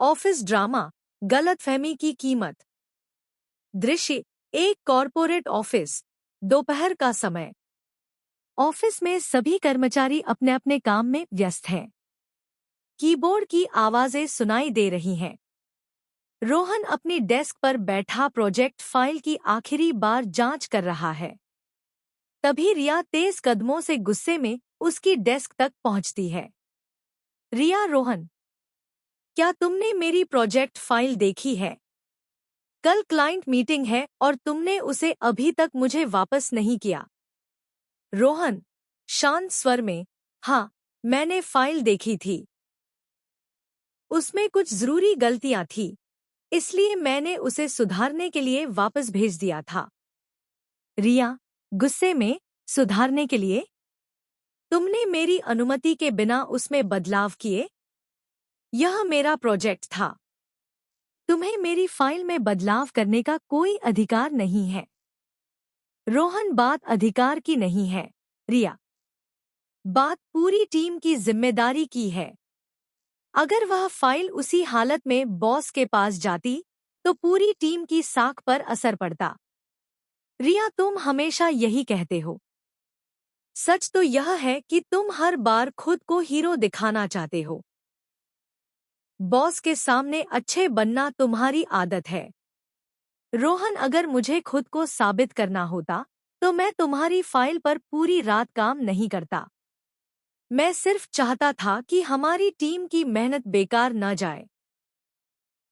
Office drama, गलतफहमी की कीमत। दृश्य एक कॉरपोरेट ऑफिस, दोपहर का समय। ऑफिस में सभी कर्मचारी अपने अपने काम में व्यस्त हैं। कीबोर्ड की आवाजें सुनाई दे रही हैं। रोहन अपनी डेस्क पर बैठा प्रोजेक्ट फाइल की आखिरी बार जांच कर रहा है। तभी रिया तेज कदमों से गुस्से में उसकी डेस्क तक पहुंचती है। रिया, रोहन, क्या तुमने मेरी प्रोजेक्ट फाइल देखी है? कल क्लाइंट मीटिंग है और तुमने उसे अभी तक मुझे वापस नहीं किया। रोहन शांत स्वर में, हाँ, मैंने फाइल देखी थी। उसमें कुछ जरूरी गलतियां थी, इसलिए मैंने उसे सुधारने के लिए वापस भेज दिया था। रिया गुस्से में, सुधारने के लिए? तुमने मेरी अनुमति के बिना उसमें बदलाव किए? यह मेरा प्रोजेक्ट था। तुम्हें मेरी फाइल में बदलाव करने का कोई अधिकार नहीं है। रोहन, बात अधिकार की नहीं है, रिया। बात पूरी टीम की जिम्मेदारी की है। अगर वह फाइल उसी हालत में बॉस के पास जाती, तो पूरी टीम की साख पर असर पड़ता। रिया, तुम हमेशा यही कहते हो। सच तो यह है कि तुम हर बार खुद को हीरो दिखाना चाहते हो। बॉस के सामने अच्छे बनना तुम्हारी आदत है। रोहन, अगर मुझे खुद को साबित करना होता, तो मैं तुम्हारी फाइल पर पूरी रात काम नहीं करता। मैं सिर्फ चाहता था कि हमारी टीम की मेहनत बेकार न जाए।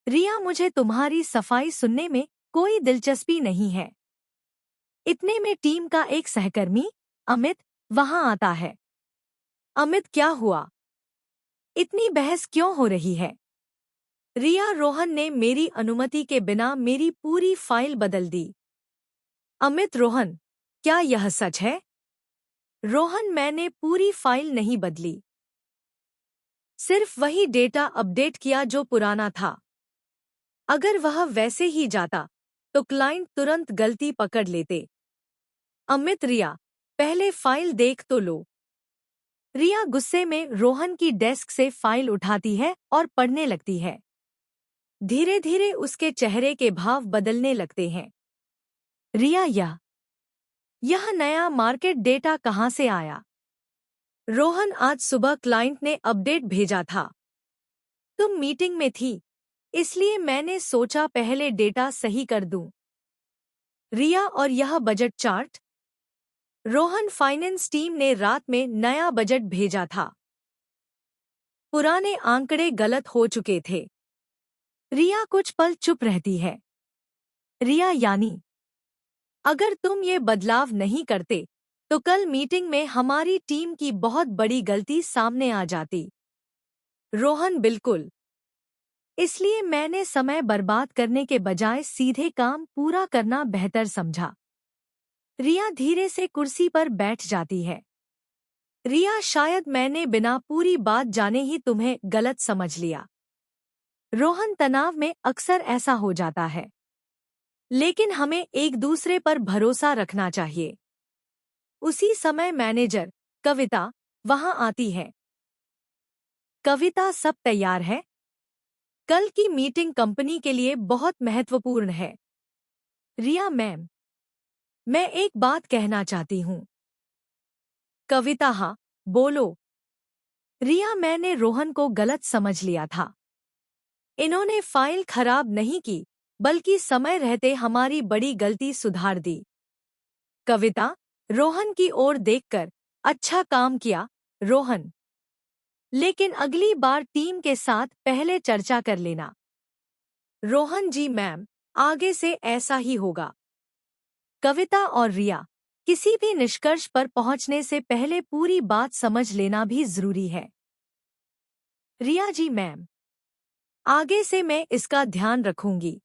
रिया, मुझे तुम्हारी सफाई सुनने में कोई दिलचस्पी नहीं है। इतने में टीम का एक सहकर्मी, अमित, वहां आता है। अमित, क्या हुआ? इतनी बहस क्यों हो रही है? रिया, रोहन ने मेरी अनुमति के बिना मेरी पूरी फाइल बदल दी। अमित, रोहन, क्या यह सच है? रोहन, मैंने पूरी फाइल नहीं बदली। सिर्फ वही डेटा अपडेट किया जो पुराना था। अगर वह वैसे ही जाता, तो क्लाइंट तुरंत गलती पकड़ लेते। अमित, रिया, पहले फाइल देख तो लो। रिया गुस्से में रोहन की डेस्क से फाइल उठाती है और पढ़ने लगती है। धीरे धीरे उसके चेहरे के भाव बदलने लगते हैं। रिया, यह नया मार्केट डेटा कहाँ से आया? रोहन, आज सुबह क्लाइंट ने अपडेट भेजा था। तुम मीटिंग में थी, इसलिए मैंने सोचा पहले डेटा सही कर दूं। रिया, और यह budget chart? Rohan, finance team ने रात में नया बजट भेजा था। पुराने आंकड़े गलत हो चुके थे। रिया कुछ पल चुप रहती है। रिया, यानी अगर तुम ये बदलाव नहीं करते, तो कल मीटिंग में हमारी टीम की बहुत बड़ी गलती सामने आ जाती। रोहन, बिल्कुल। इसलिए मैंने समय बर्बाद करने के बजाय सीधे काम पूरा करना बेहतर समझा। रिया धीरे से कुर्सी पर बैठ जाती है। रिया, शायद मैंने बिना पूरी बात जाने ही तुम्हें गलत समझ लिया। रोहन, तनाव में अक्सर ऐसा हो जाता है, लेकिन हमें एक दूसरे पर भरोसा रखना चाहिए। उसी समय मैनेजर, कविता, वहां आती है। कविता, सब तैयार है? कल की मीटिंग कंपनी के लिए बहुत महत्वपूर्ण है। रिया, मैम, मैं एक बात कहना चाहती हूँ। कविता, हाँ, बोलो। रिया, मैंने रोहन को गलत समझ लिया था। इन्होंने फाइल खराब नहीं की, बल्कि समय रहते हमारी बड़ी गलती सुधार दी। कविता, रोहन की ओर देखकर, अच्छा काम किया, रोहन। लेकिन अगली बार टीम के साथ पहले चर्चा कर लेना। रोहन, जी मैम, आगे से ऐसा ही होगा। कविता और रिया, किसी भी निष्कर्ष पर पहुंचने से पहले पूरी बात समझ लेना भी जरूरी है। रिया, जी मैम, आगे से मैं इसका ध्यान रखूंगी।